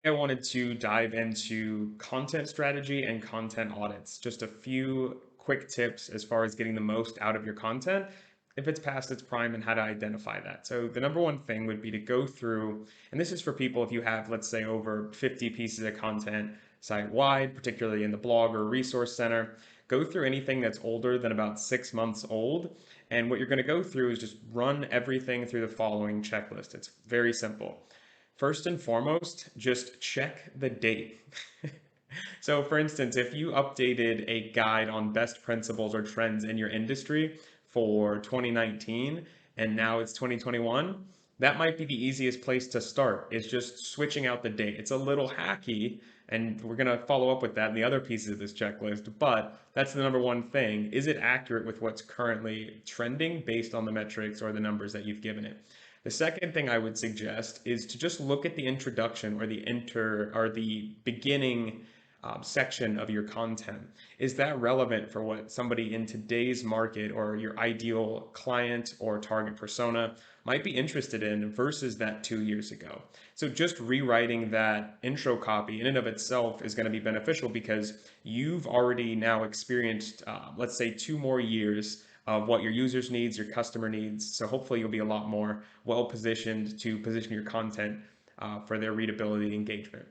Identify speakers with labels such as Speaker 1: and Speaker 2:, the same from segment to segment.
Speaker 1: I wanted to dive into content strategy and content audits. Just a few quick tips as far as getting the most out of your content if it's past its prime and how to identify that. So, the number one thing would be to go through, and this is for people if you have, let's say, over 50 pieces of content site wide, particularly in the blog or resource center. Go through anything that's older than about 6 months old. And what you're going to go through is just run everything through the following checklist. It's very simple. First and foremost, just check the date. So, for instance, if you updated a guide on best principles or trends in your industry for 2019 and now it's 2021, that might be the easiest place to start, is just switching out the date. It's a little hacky, and we're going to follow up with that in the other pieces of this checklist, but that's the number one thing. Is it accurate with what's currently trending based on the metrics or the numbers that you've given it? The second thing I would suggest is to just look at the introduction or the beginning section of your content. Is that relevant for what somebody in today's market or your ideal client or target persona might be interested in versus that 2 years ago? So just rewriting that intro copy in and of itself is going to be beneficial because you've already now experienced, let's say, 2 more years of what your users needs, your customer needs. So hopefully you'll be a lot more well positioned to position your content for their readability and engagement.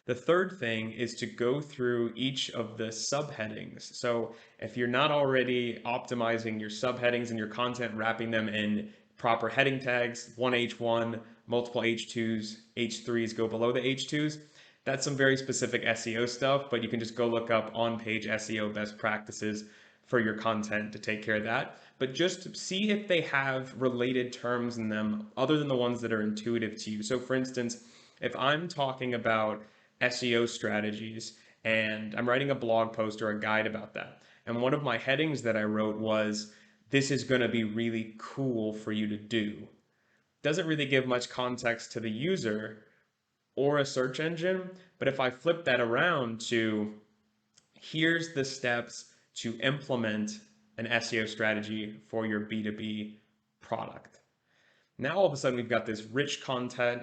Speaker 1: The third thing is to go through each of the subheadings. So if you're not already optimizing your subheadings and your content, wrapping them in proper heading tags, one H1, multiple H2s, H3s go below the H2s. That's some very specific SEO stuff, but you can just go look up on-page SEO best practices for your content to take care of that. But just see if they have related terms in them other than the ones that are intuitive to you. So for instance, if I'm talking about SEO strategies and I'm writing a blog post or a guide about that. And one of my headings that I wrote was, this is going to be really cool for you to do. Doesn't really give much context to the user or a search engine. But if I flip that around to, here's the steps to implement an SEO strategy for your B2B product. Now all of a sudden we've got this rich content.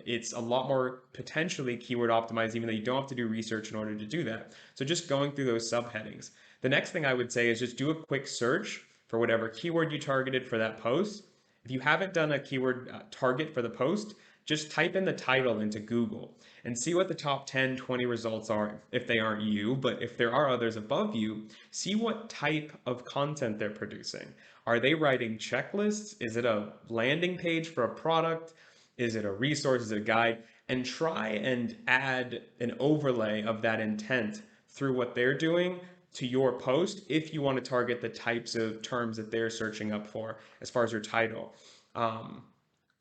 Speaker 1: It's a lot more potentially keyword optimized, even though you don't have to do research in order to do that. So just going through those subheadings. The next thing I would say is just do a quick search for whatever keyword you targeted for that post. If you haven't done a keyword target for the post, just type in the title into Google and see what the top 10, 20 results are if they aren't you, but if there are others above you, see what type of content they're producing. Are they writing checklists? Is it a landing page for a product? Is it a resource? Is it a guide? And try and add an overlay of that intent through what they're doing to your post if you want to target the types of terms that they're searching up for as far as your title. Um,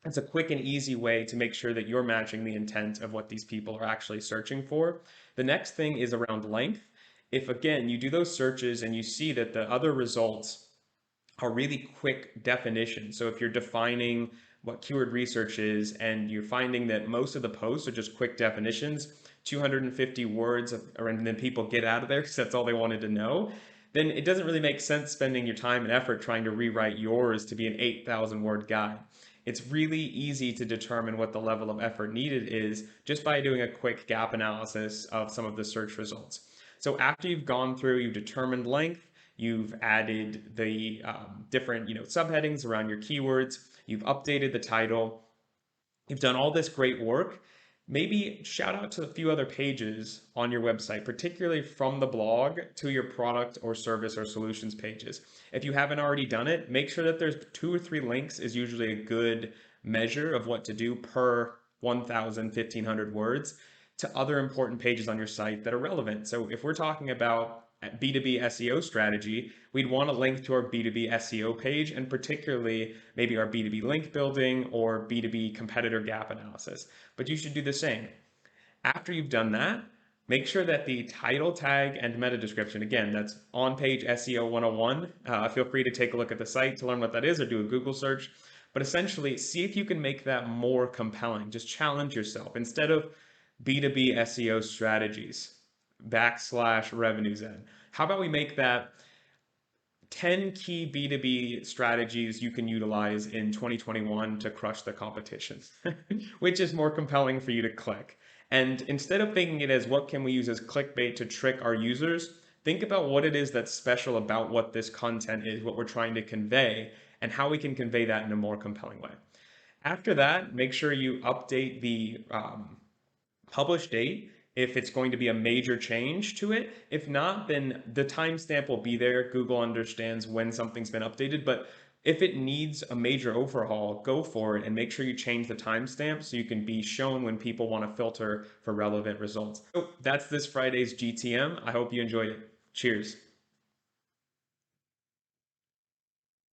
Speaker 1: it's a quick and easy way to make sure that you're matching the intent of what these people are actually searching for. The next thing is around length. If again, you do those searches and you see that the other results are really quick definitions. So if you're defining what keyword research is and you're finding that most of the posts are just quick definitions, 250 words, and then people get out of there because that's all they wanted to know, then it doesn't really make sense spending your time and effort trying to rewrite yours to be an 8,000 word guide. It's really easy to determine what the level of effort needed is just by doing a quick gap analysis of some of the search results. So after you've gone through, you've determined length, you've added the different subheadings around your keywords, you've updated the title, you've done all this great work. Maybe shout out to a few other pages on your website, particularly from the blog to your product or service or solutions pages. If you haven't already done it, make sure that there's 2 or 3 links is usually a good measure of what to do per 1,000, 1,500 words to other important pages on your site that are relevant. So if we're talking about B2B SEO strategy, we'd want to link to our B2B SEO page and particularly maybe our B2B link building or B2B competitor gap analysis. But you should do the same. After you've done that, make sure that the title tag and meta description, again, that's on page SEO 101. Feel free to take a look at the site to learn what that is or do a Google search. But essentially, see if you can make that more compelling. Just challenge yourself. Instead of B2B SEO strategies / RevenueZen, how about we make that 10 key B2B strategies you can utilize in 2021 to crush the competition, which is more compelling for you to click. And instead of thinking it as what can we use as clickbait to trick our users, think about what it is that's special about what this content is, what we're trying to convey, and how we can convey that in a more compelling way. After that, make sure you update the publish date if it's going to be a major change to it. If not, then the timestamp will be there. Google understands when something's been updated, but if it needs a major overhaul, go for it and make sure you change the timestamp so you can be shown when people want to filter for relevant results. So that's this Friday's GTM. I hope you enjoyed it. Cheers.